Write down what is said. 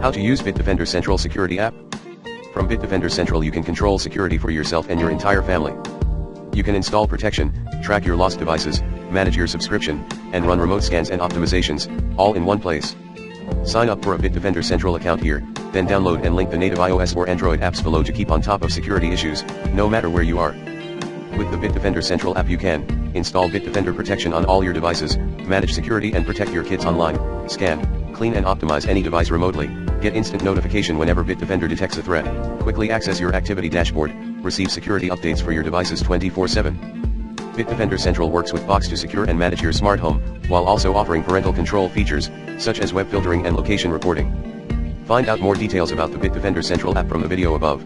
How to use Bitdefender Central Security app? From Bitdefender Central you can control security for yourself and your entire family. You can install protection, track your lost devices, manage your subscription, and run remote scans and optimizations, all in one place. Sign up for a Bitdefender Central account here, then download and link the native iOS or Android apps below to keep on top of security issues, no matter where you are. With the Bitdefender Central app you can install Bitdefender protection on all your devices, manage security and protect your kids online, scan, clean and optimize any device remotely, get instant notification whenever Bitdefender detects a threat, quickly access your activity dashboard, receive security updates for your devices 24/7. Bitdefender Central works with Box to secure and manage your smart home, while also offering parental control features, such as web filtering and location reporting. Find out more details about the Bitdefender Central app from the video above.